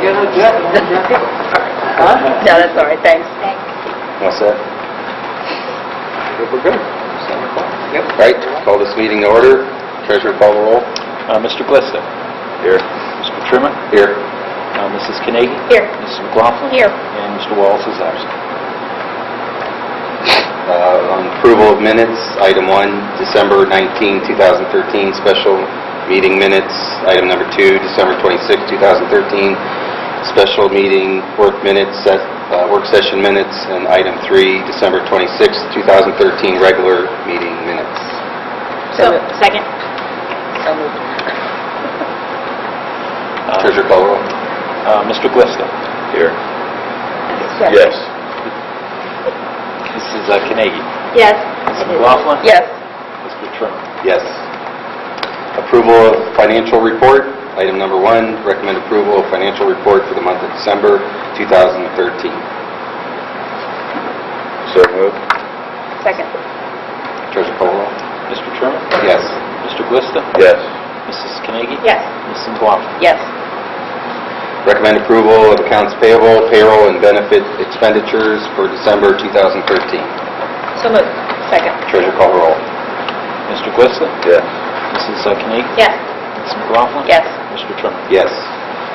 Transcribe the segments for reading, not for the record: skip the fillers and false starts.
get a jet? Huh? No, that's all right, thanks. What's that? We're good. Yep. Right, call this meeting to order. Treasurer, call the roll. Mr. Glista. Here. Mr. Trimmer. Here. Mrs. Carnegie. Here. Mrs. McLaughlin. Here. And Mr. Wallace is absent. On approval of minutes, item 1, December 19, 2013, special meeting minutes. Item number 2, December 26, 2013, special meeting work minutes, work session minutes. And item 3, December 26, 2013, regular meeting minutes. So, second. So moved. Treasurer, call the roll. Mr. Glista. Here. Yes. Mrs. Carnegie. Yes. Mrs. McLaughlin. Yes. Mr. Trimmer. Yes. Approval of financial report. Item number 1, recommend approval of financial report for the month of December 2013. So moved. Second. Treasurer call the roll. Mr. Trimmer. Yes. Mr. Glista. Yes. Mrs. Carnegie. Yes. Mrs. McLaughlin. Yes. Recommend approval of accounts payable, payroll, and benefit expenditures for December 2013. So moved. Second. Treasurer call the roll. Mr. Glista. Yes. Mrs. Carnegie. Yes. Mrs. McLaughlin. Yes. Mr. Trimmer. Yes.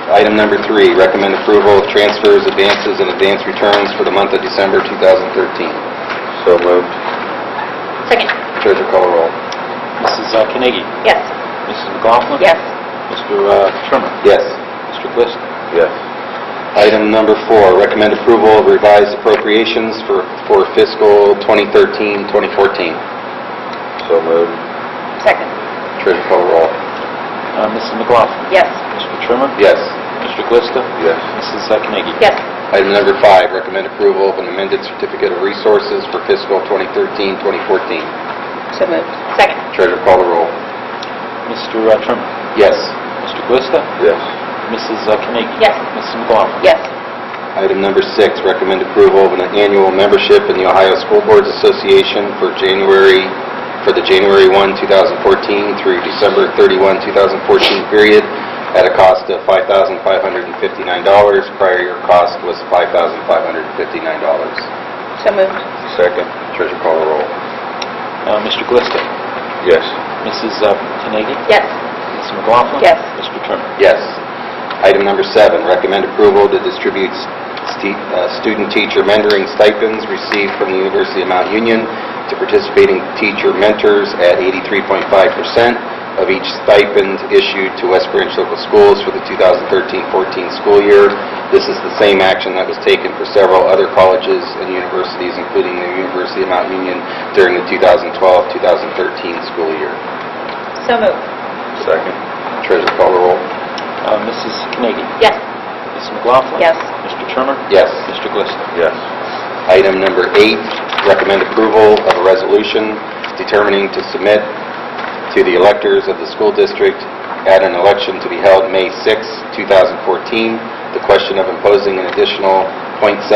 Item number 3, recommend approval of transfers, advances, and advance returns for the month of December 2013. So moved. Second. Treasurer call the roll. Mrs. Carnegie. Yes. Mrs. McLaughlin. Yes. Mr. Trimmer. Yes. Mr. Glista. Yes. Item number 4, recommend approval of revised appropriations for fiscal 2013-2014. So moved. Second. Treasurer call the roll. Mrs. McLaughlin. Yes. Mr. Trimmer. Yes. Mr. Glista. Yes. Mrs. Carnegie. Yes. Item number 5, recommend approval of an amended certificate of resources for fiscal 2013-2014. So moved. Second. Treasurer call the roll. Mr. Trimmer. Yes. Mr. Glista. Yes. Mrs. Carnegie. Yes. Mrs. McLaughlin. Yes. Item number 6, recommend approval of an annual membership in the Ohio School Boards Association for the January 1, 2014 through December 31, 2014 period at a cost of $5,559. Prior year cost was $5,559. So moved. Second. Treasurer call the roll. Mr. Glista. Yes. Mrs. Carnegie. Yes. Mrs. McLaughlin. Yes. Mr. Trimmer. Yes. Item number 7, recommend approval to distribute student-teacher mentoring stipends received from the University of Mount Union to participating teacher mentors at 83.5% of each stipend issued to West Branch Local Schools for the 2013-14 school year. This is the same action that was taken for several other colleges and universities, including the University of Mount Union, during the 2012-2013 school year. So moved. Second. Treasurer call the roll. Mrs. Carnegie. Yes. Mrs. McLaughlin. Yes. Mr. Trimmer. Yes. Mr. Glista. Yes. Item number 8, recommend approval of a resolution determining to submit to the electors of the school district at an election to be held May 6, 2014, the question of imposing an additional 0.75%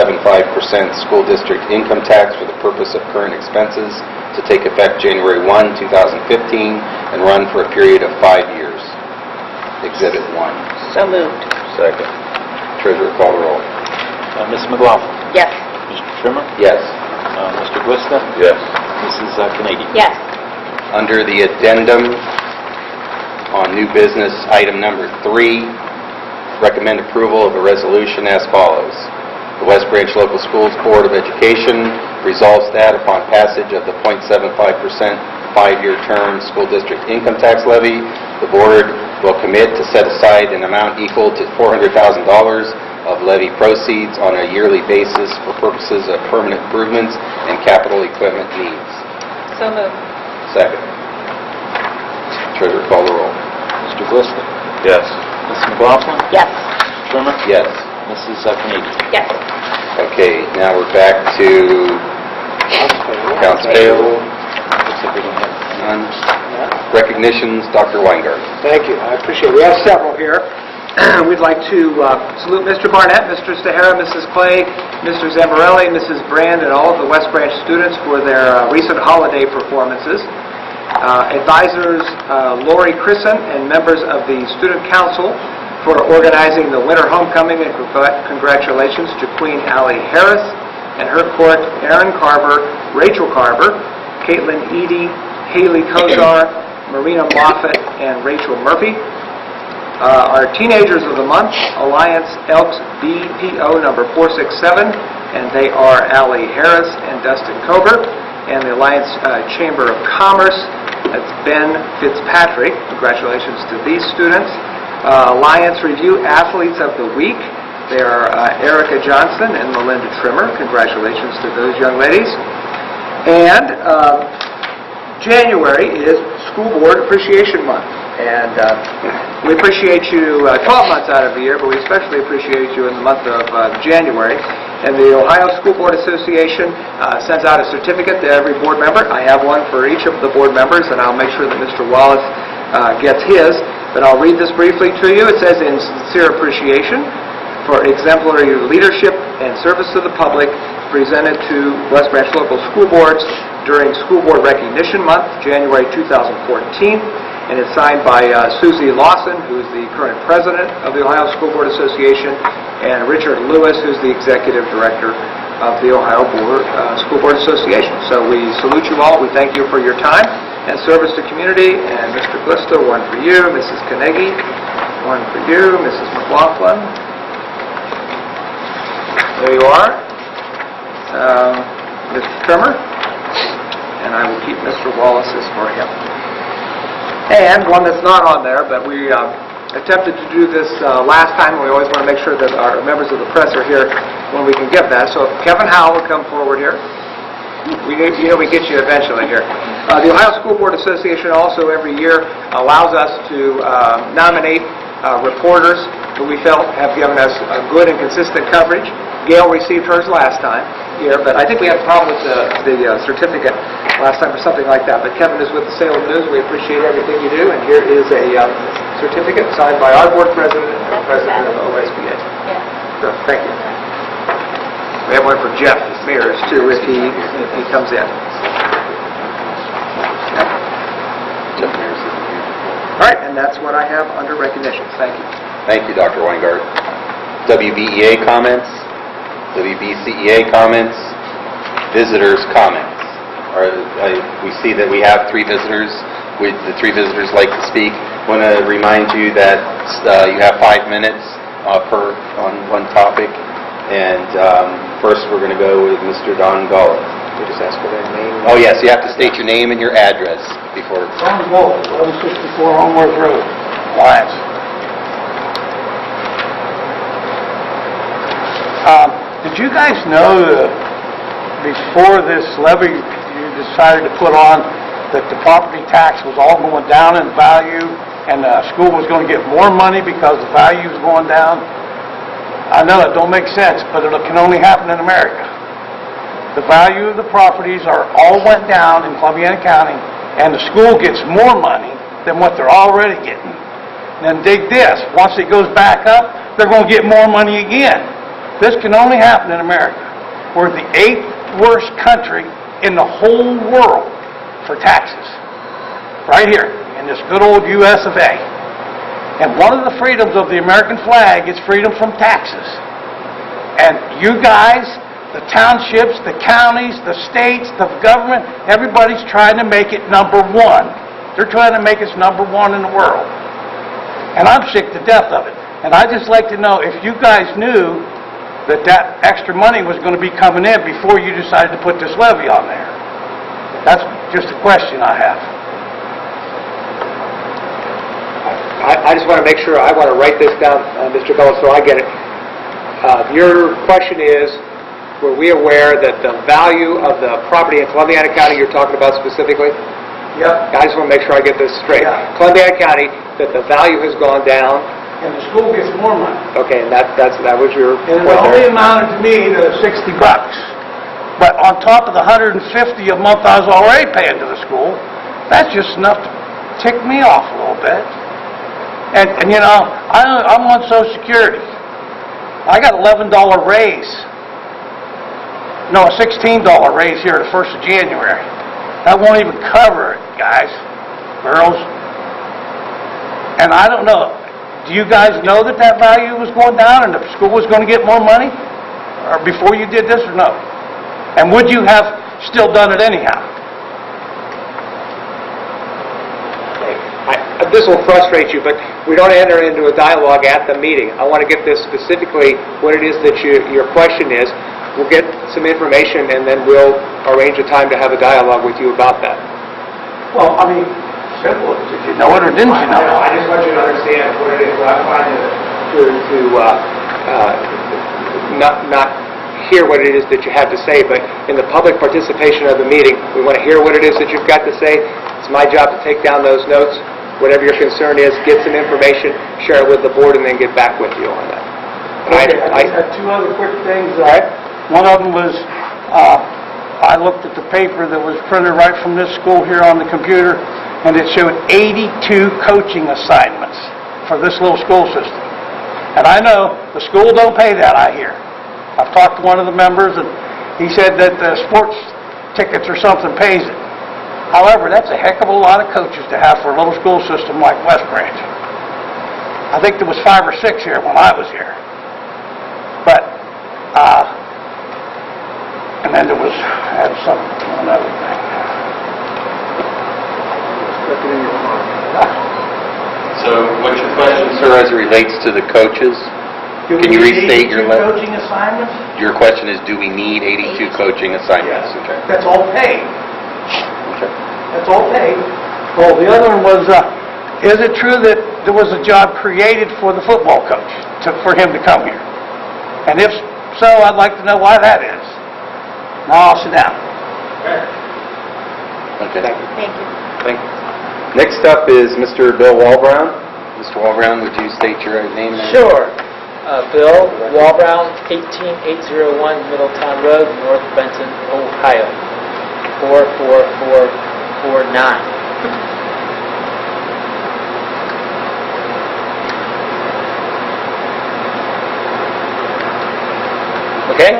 school district income tax for the purpose of current expenses to take effect January 1, 2015 and run for a period of 5 years. Exhibit 1. So moved. Second. Treasurer call the roll. Mrs. McLaughlin. Yes. Mr. Trimmer. Yes. Mr. Glista. Yes. Mrs. Carnegie. Yes. Under the addendum on new business, item number 3, recommend approval of a resolution as follows. The West Branch Local Schools Board of Education resolves that upon passage of the 0.75% 5-year term school district income tax levy, the board will commit to set aside an amount equal to $400,000 of levy proceeds on a yearly basis for purposes of permanent improvements and capital equipment needs. So moved. Second. Treasurer call the roll. Mr. Glista. Yes. Mrs. McLaughlin. Yes. Mr. Trimmer. Yes. Mrs. Carnegie. Yes. Okay, now we're back to accounts payable. Looks like we don't have None. Recognitions, Dr. Weingarten. Thank you. I appreciate it. We have several here. We'd like to salute Mr. Barnett, Mr. Stahara, Mrs. Clay, Mr. Zambarelli, Mrs. Brand, and all of the West Branch students for their recent holiday performances. Advisors Lori Crisson and members of the Student Council for organizing the winter homecoming, and congratulations to Queen Allie Harris and her court, Aaron Carver, Rachel Carver, Caitlin Edie, Haley Kozar, Marina Moffett, and Rachel Murphy. Our Teenagers of the Month, Alliance Elks BPO number 467, and they are Allie Harris and Dustin Covert. And the Alliance Chamber of Commerce, that's Ben Fitzpatrick. Congratulations to these students. Alliance Review Athletes of the Week, they are Erica Johnson and Melinda Trimmer. Congratulations to those young ladies. And January is School Board Appreciation Month. And we appreciate you 12 months out of the year, but we especially appreciate you in the month of January. And the Ohio School Board Association sends out a certificate to every board member. I have one for each of the board members, and I'll make sure that Mr. Wallace gets his. But I'll read this briefly to you. It says, "In sincere appreciation for exemplary leadership and service to the public presented to West Branch local school boards during School Board Recognition Month, January 2014. And it's signed by Susie Lawson, who is the current president of the Ohio School Board Association, and Richard Lewis, who's the executive director of the Ohio School Board Association. So we salute you all. We thank you for your time and service to community. And Mr. Glista, one for you. Mrs. Carnegie, one for you. Mrs. McLaughlin. There you are. Mr. Trimmer. And I will keep Mr. Wallace's for him. And one that's not on there, but we attempted to do this last time, and we always want to make sure that our members of the press are here when we can give that. So if Kevin Howell would come forward here. We get you eventually here. The Ohio School Board Association also every year allows us to nominate reporters who we felt have given us good and consistent coverage. Gail received hers last time here, but I think we had a problem with the certificate last time or something like that. But Kevin is with the Salem News. We appreciate everything you do, and here is a certificate signed by our board president and president of OSBA. So thank you. We have one for Jeff Mears too, if he comes in. Jeff Mears. All right, and that's what I have under recognitions. Thank you. Thank you, Dr. Weingart. WBEA comments, WBCEA comments, visitors' comments. We see that we have 3 visitors. The 3 visitors like to speak. I want to remind you that you have 5 minutes on one topic. And first we're going to go with Mr. Don Gullet. We just ask for their name. Oh yes, you have to state your name and your address before. Don Gullet, 1164 Homeworth Road, Alliance. Did you guys know that before this levy you decided to put on that the property tax was all going down in value and the school was going to get more money because the value was going down? I know it don't make sense, but it can only happen in America. The value of the properties all went down in Columbiana County, and the school gets more money than what they're already getting. And then dig this, once it goes back up, they're going to get more money again. This can only happen in America. We're the 8th worst country in the whole world for taxes. Right here, in this good old US of A. And one of the freedoms of the American flag is freedom from taxes. And you guys, the townships, the counties, the states, the government, everybody's trying to make it number 1. They're trying to make us number 1 in the world. And I'm sick to death of it. And I'd just like to know if you guys knew that extra money was going to be coming in before you decided to put this levy on there. That's just a question I have. I just want to make sure, I want to write this down, Mr. Gullet, so I get it. Your question is, were we aware that the value of the property in Columbiana County you're talking about specifically? Yep. I just want to make sure I get this straight. Yeah. Columbiana County, that the value has gone down. And the school gets more money. Okay, and that was your And it point only there. amounted to me to $60. But on top of the $150 a month I was already paying to the school, that's just enough to tick me off a little bit. And you know, I'm on Social Security. I got $11 raise. No, a $16 raise here the 1st of January. That won't even cover it, guys, girls. And I don't know. do you guys know that that value was going down and the school was going to get more money? Or before you did this, or no? And would you have still done it anyhow? This will frustrate you, but we don't enter into a dialogue at the meeting. I want to get this specifically what it is that your question is. We'll get some information, and then we'll arrange a time to have a dialogue with you about that. Well, I mean, simple. Did you know it or didn't you know it? I just want you to understand what it is. I'm trying to not hear what it is that you have to say, but in the public participation of the meeting, we want to hear what it is that you've got to say. It's my job to take down those notes. Whatever your concern is, get some information, share it with the board, and then get back with you on that. And Okay, I just had two other quick things. One of them was, I looked at the paper that was printed right from this school here on the computer, and it showed 82 coaching assignments for this little school system. And I know the school don't pay that, I hear. I've talked to one of the members, and he said that the sports tickets or something pays it. However, that's a heck of a lot of coaches to have for a little school system like West Branch. I think there was 5 or 6 here when I was here. But, and then there was, I had another thing. So what's your question, sir, as it relates to the coaches? Can you restate your letter? Coaching assignments? Your question is, do we need 82 coaching assignments? Okay. That's all paid. Okay. That's all paid. Well, the other one was, is it true that there was a job created for the football coach, for him to come here? And if so, I'd like to know why that is. Now I'll sit down. Okay. Thank you. Thank you. Next up is Mr. Bill Walbrown. Mr. Walbrown, would you state your name? Sure. Bill Walbrown, 18801 Middletown Road, North Benton, Ohio, 44449. Okay?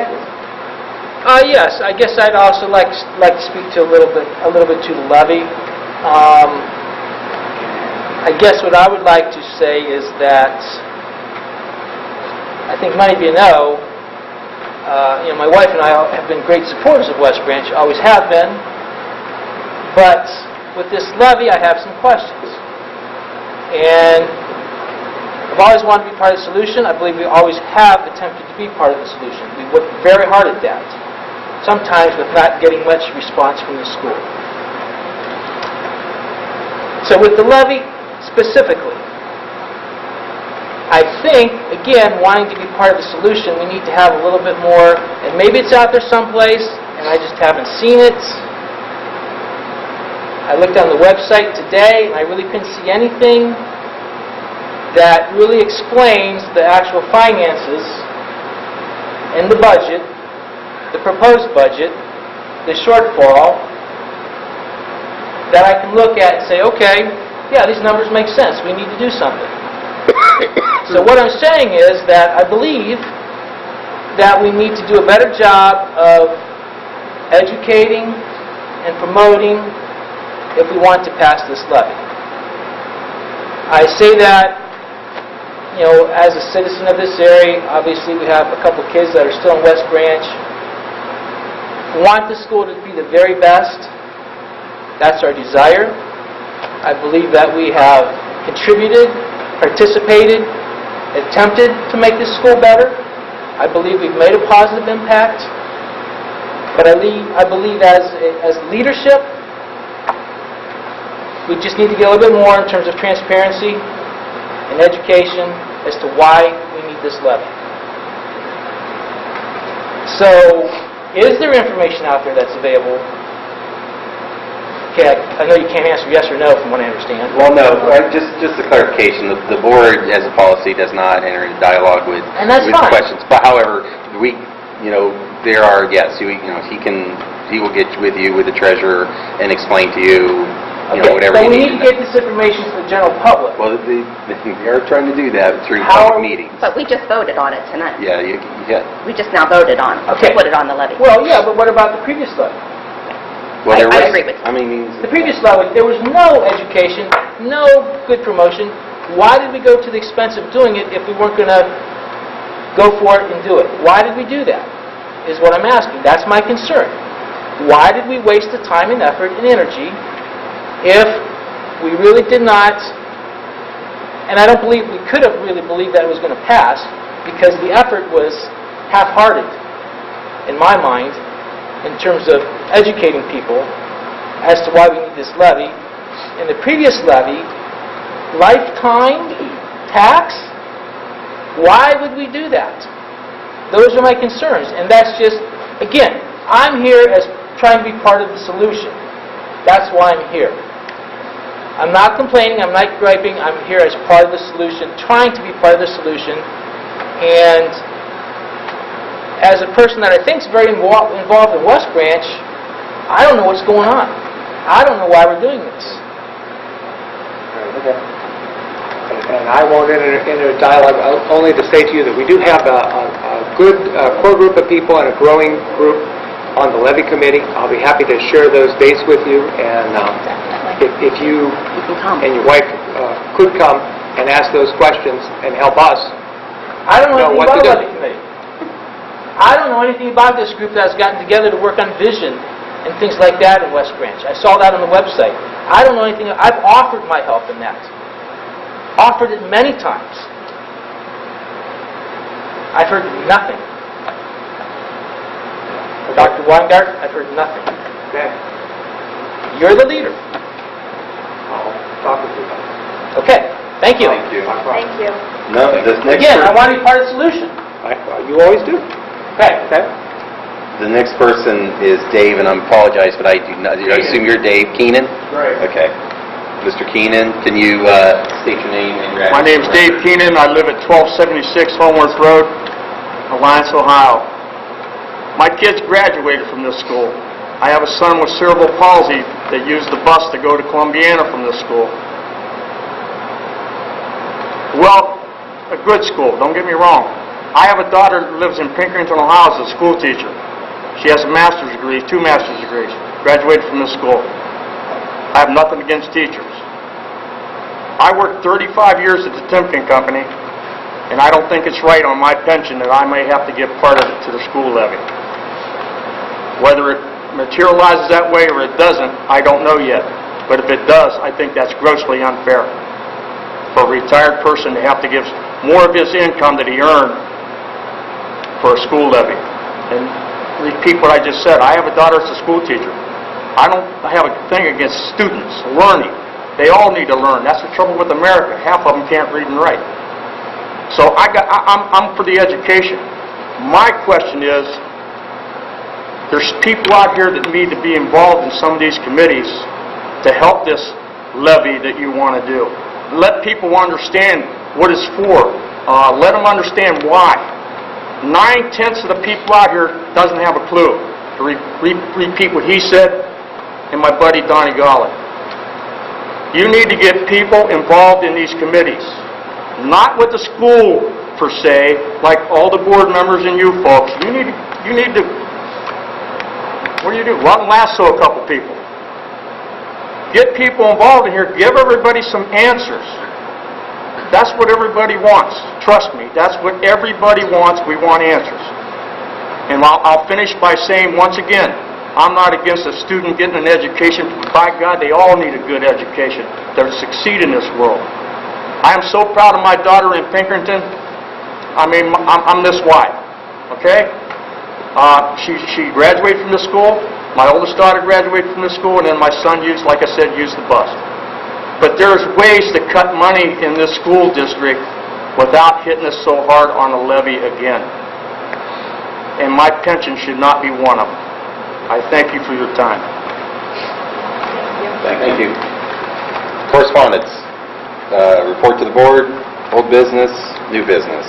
Yes, I guess I'd also like to speak to a little bit to the levy. I guess what I would like to say is that I think many of you know, my wife and I have been great supporters of West Branch, always have been. But with this levy, I have some questions. And I've always wanted to be part of the solution. I believe we always have attempted to be part of the solution. We work very hard at that, sometimes with not getting much response from the school. So with the levy specifically, I think, again, wanting to be part of the solution, we need to have a little bit more, and maybe it's out there someplace, and I just haven't seen it. I looked on the website today, and I really couldn't see anything that really explains the actual finances in the budget, the proposed budget, the shortfall, that I can look at and say, okay, yeah, these numbers make sense. We need to do something. So what I'm saying is that I believe that we need to do a better job of educating and promoting if we want to pass this levy. I say that, as a citizen of this area. Obviously we have a couple kids that are still in West Branch. We want the school to be the very best. That's our desire. I believe that we have contributed, participated, attempted to make this school better. I believe we've made a positive impact. But I believe as leadership, we just need to get a little bit more in terms of transparency and education as to why we need this levy. So, is there information out there that's available? Okay, I know you can't answer yes or no from what I understand. Well, no, just a clarification. The board, as a policy, does not enter into dialogue with And that's fine. questions. But however, there are, yes, he will get with you, with the treasurer, and explain to you, whatever so you we need need to to get this information to the general public. Well, they are trying to do that through How- public meetings. But we just voted on it tonight. Yeah, We just now voted on it. Okay. To put it on the levy. Well, yeah, but what about the previous levy? Well, I agree with you. I mean, The previous levy, there was no education, no good promotion, Why did we go to the expense of doing it if we weren't going to go for it and do it? Why did we do that, is what I'm asking. That's my concern. Why did we waste the time and effort and energy if we really did not, and I don't believe we could have really believed that it was going to pass, because the effort was half-hearted, in my mind, in terms of educating people as to why we need this levy. In the previous levy, lifetime tax, why would we do that? Those are my concerns, and that's just, again, I'm here as trying to be part of the solution. That's why I'm here. I'm not complaining, I'm not griping, I'm here as part of the solution, trying to be part of the solution, and as a person that I think is very involved in West Branch, I don't know what's going on. I don't know why we're doing this. Okay. And I won't enter a dialogue, only to say to you that we do have a good core group of people and a growing group on the levy committee. I'll be happy to share those dates with you, and if you You can come. and your wife could come and ask those questions and help us. I don't know anything what to about do. the levy committee. I don't know anything about this group that has gotten together to work on vision and things like that in West Branch. I saw that on the website. I don't know anything. I've offered my help in that. Offered it many times. I've heard nothing. Dr. Weingart, I've heard nothing. Okay. You're the leader. I'll talk with you about it. Okay. Thank you. Thank you. Thank you. No, this next Again, I person, want to be part of the solution. You always do. Okay. Okay? the next person is Dave, and I apologize, but I do not, I assume you're Dave Keenan? Right. Okay. Mr. Keenan, can you state your name and your address? My name's Dave Keenan. I live at 1276 Homeworth Road, Alliance, Ohio. My kids graduated from this school. I have a son with cerebral palsy that used the bus to go to Columbiana from this school. Well, a good school, don't get me wrong. I have a daughter that lives in Pinkerton, Ohio as a school teacher. She has a master's degree, 2 master's degrees, graduated from this school. I have nothing against teachers. I worked 35 years at the Timken Company, and I don't think it's right on my pension that I may have to give part of it to the school levy. Whether it materializes that way or it doesn't, I don't know yet. But if it does, I think that's grossly unfair for a retired person to have to give more of his income that he earned for a school levy. And repeat what I just said, I have a daughter that's a school teacher. I don't have a thing against students learning. They all need to learn. That's the trouble with America. Half of them can't read and write. So I'm for the education. My question is, there's people out here that need to be involved in some of these committees to help this levy that you want to do. Let people understand what it's for. Let them understand why. 9/10 of the people out here doesn't have a clue. To repeat what he said and my buddy Donnie Golly. You need to get people involved in these committees. Not with the school, per se, like all the board members and you folks. You need to, what do? Go out and lasso a couple people. Get people involved in here. Give everybody some answers. That's what everybody wants. Trust me, that's what everybody wants. We want answers. And I'll finish by saying once again, I'm not against a student getting an education. By God, they all need a good education to succeed in this world. I am so proud of my daughter in Pinkerton. I mean, I'm this wide. Okay? She graduated from the school. My oldest daughter graduated from the school, and then my son used, like I said, used the bus. But there's ways to cut money in this school district without hitting us so hard on a levy again. And my pension should not be one of them. I thank you for your time. Thank you. Correspondence. Report to the board, old business, new business.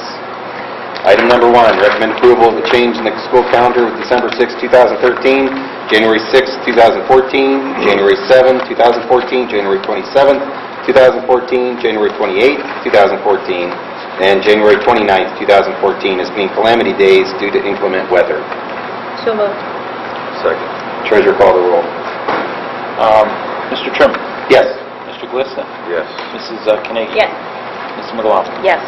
Item number 1, recommend approval of a change in the school calendar with December 6, 2013, January 6, 2014, January 7, 2014, January 27, 2014, January 28, 2014, and January 29, 2014 as being calamity days due to inclement weather. So moved. Second. Treasurer, call the roll. Mr. Trimmer? Yes. Mr. Glista? Yes. Mrs. Carnegie? Yes. Mrs. McLaughlin. Yes.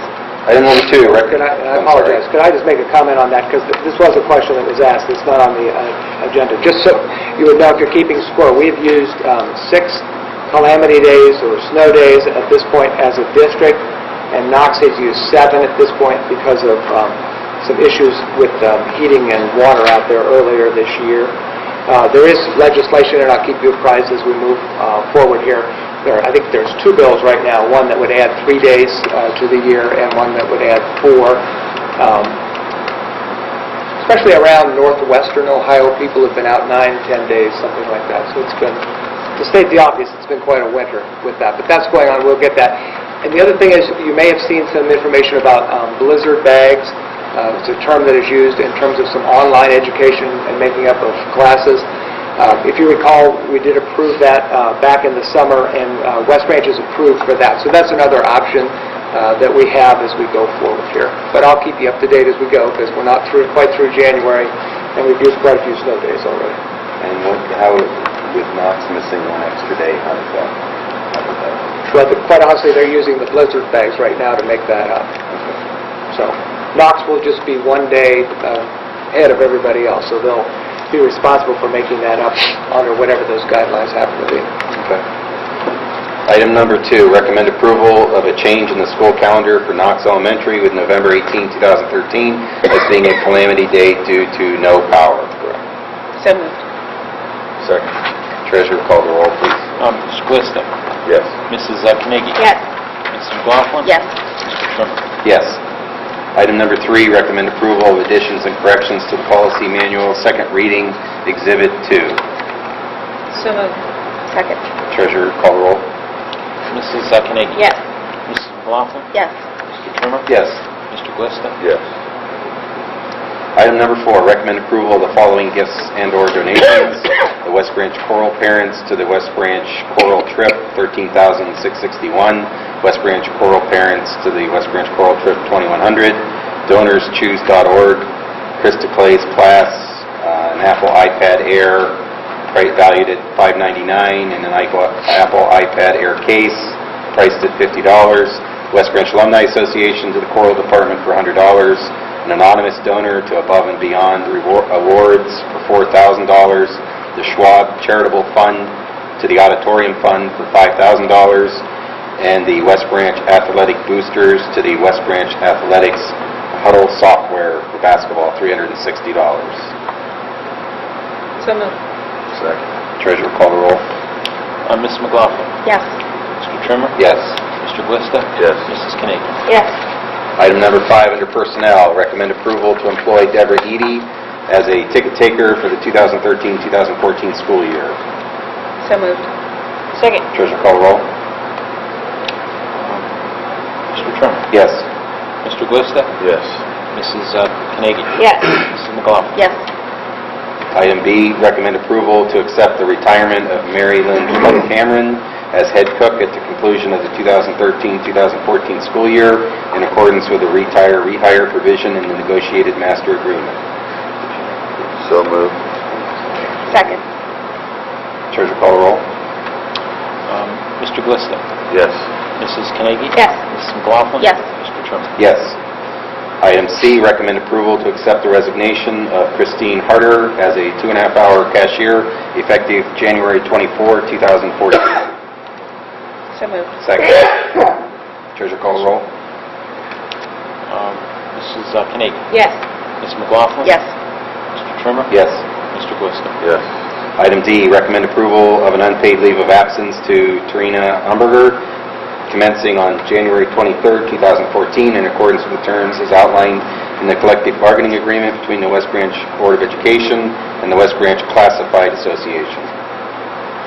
Item number 2, I apologize, could I just make a comment on that, because this was a question that was asked, it's not on the agenda. Just so you would know, if you're keeping score, we've used 6 calamity days or snow days at this point as a district, and Knox has used 7 at this point because of some issues with heating and water out there earlier this year. There is legislation, and I'll keep you apprised as we move forward here. I think there's 2 bills right now, one that would add 3 days to the year and one that would add 4. Especially around northwestern Ohio, people have been out 9, 10 days, something like that. So it's been, to state the obvious, it's been quite a winter with that. But that's going on, we'll get that. And the other thing is, you may have seen some information about blizzard bags. It's a term that is used in terms of some online education and making up of classes. If you recall, we did approve that back in the summer, and West Branch is approved for that. So that's another option that we have as we go forward here. But I'll keep you up to date as we go, because we're not quite through January, and we've used quite a few snow days already. And how, with Knox missing 1 extra day, how does that? Well, quite honestly, they're using the blizzard bags right now to make that up. So Knox will just be 1 day ahead of everybody else, so they'll be responsible for making that up under whatever those guidelines happen to be. Okay. Item number 2, recommend approval of a change in the school calendar for Knox Elementary with November 18, 2013 as being a calamity day due to no power. So moved. Second. Treasurer, call the roll, please. Mr. Glista. Yes. Mrs. Carnegie. Yes. Mrs. McLaughlin. Yes. Mr. Trimmer. Yes. Item number 3, recommend approval of additions and corrections to the policy manual, second reading, Exhibit 2. So moved. Second. Treasurer, call the roll. Mrs. Carnegie. Yes. Mrs. McLaughlin. Yes. Mr. Trimmer. Yes. Mr. Glista. Yes. Item number 4, recommend approval of the following gifts and/or donations. The West Branch Choral parents to the West Branch Choral Trip, $13,661. West Branch Choral parents to the West Branch Choral Trip, $2,100. DonorsChoose.org, Krista Clay's class, an Apple iPad Air, valued at $599, and an Apple iPad Air case, priced at $50. West Branch Alumni Association to the Choral Department for $100. An anonymous donor to Above and Beyond Awards for $4,000. The Schwab Charitable Fund to the Auditorium Fund for $5,000. And the West Branch Athletic Boosters to the West Branch Athletics Huddle Software for basketball, $360. So moved. Second. Treasurer, call the roll. Mrs. McLaughlin. Yes. Mr. Trimmer. Yes. Mr. Glista. Yes. Mrs. Carnegie. Yes. Item number 5, under personnel, recommend approval to employ Deborah Eady as a ticket taker for the 2013-2014 school year. So moved. Second. Treasurer, call the roll. Mr. Trimmer. Yes. Mr. Glista. Yes. Mrs. Carnegie. Yes. Mrs. McLaughlin. Yes. Item B, recommend approval to accept the retirement of Mary Lynn Cameron as head cook at the conclusion of the 2013-2014 school year in accordance with the rehire provision in the negotiated master agreement. So moved. Second. Treasurer, call the roll. Mr. Glista. Yes. Mrs. Carnegie. Yes. Mrs. McLaughlin. Yes. Mr. Trimmer. Yes. Item C, recommend approval to accept the resignation of Christine Harder as a 2.5-hour cashier effective January 24, 2014. So moved. Second. Treasurer, call the roll. Mrs. Carnegie. Yes. Ms. McLaughlin. Yes. Mr. Trimmer. Yes. Mr. Glista. Yes. Item D, recommend approval of an unpaid leave of absence to Tarina Umberger, commencing on January 23, 2014, in accordance with the terms as outlined in the collective bargaining agreement between the West Branch Board of Education and the West Branch Classified Association.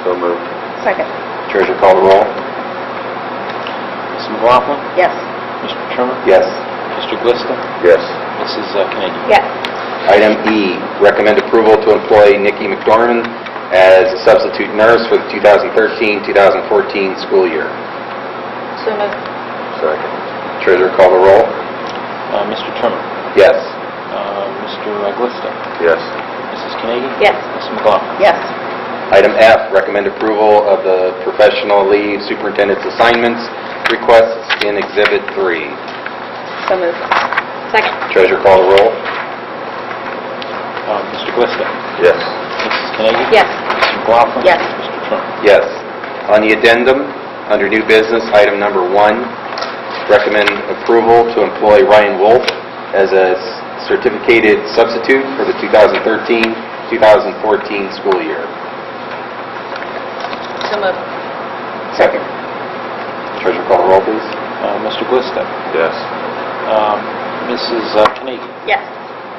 So moved. Second. Treasurer, call the roll. Ms. McLaughlin. Yes. Mr. Trimmer. Yes. Mr. Glista. Yes. Mrs. Carnegie. Yes. Item E, recommend approval to employ Nikki McDormand as a substitute nurse for the 2013-2014 school year. So moved. Second. Treasurer, call the roll. Mr. Trimmer. Yes. Mr. Glista. Yes. Mrs. Carnegie. Yes. Ms. McLaughlin. Yes. Item F, recommend approval of the professional leave superintendent's assignments requests in Exhibit 3. So moved. Second. Treasurer call the roll. Mr. Glista. Yes. Mrs. Carnegie. Yes. Mrs. McLaughlin. Yes. Mr. Trimmer. Yes. On the addendum, under new business, item number 1, recommend approval to employ Ryan Wolf as a certificated substitute for the 2013-2014 school year. So moved. Second. Treasurer call the roll, please. Mr. Glista. Yes. Mrs. Carnegie. Yes.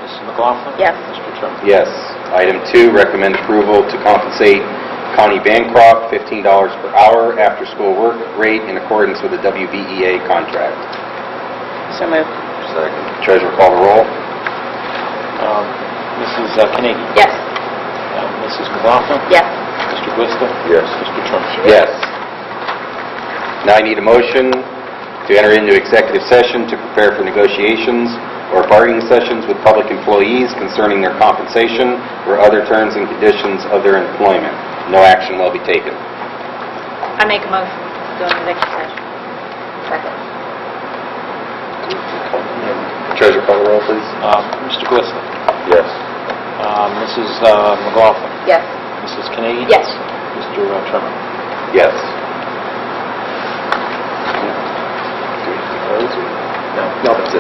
Mrs. McLaughlin. Yes. Mr. Trimmer. Yes. Item 2, recommend approval to compensate Connie Bancroft $15 per hour after-school work rate in accordance with the WVEA contract. So moved. Second. Treasurer call the roll. Mrs. Carnegie. Yes. Mrs. McLaughlin. Yes. Mr. Glista. Yes. Mr. Trimmer. Yes. Now I need a motion to enter into executive session to prepare for negotiations or bargaining sessions with public employees concerning their compensation or other terms and conditions of their employment. No action will be taken. I make a motion to go into executive session. Second. Treasurer call the roll, please. Mr. Glista. Yes. Mrs. McLaughlin. Yes. Mrs. Carnegie. Yes. Mr. Trimmer. Yes. No, that's it.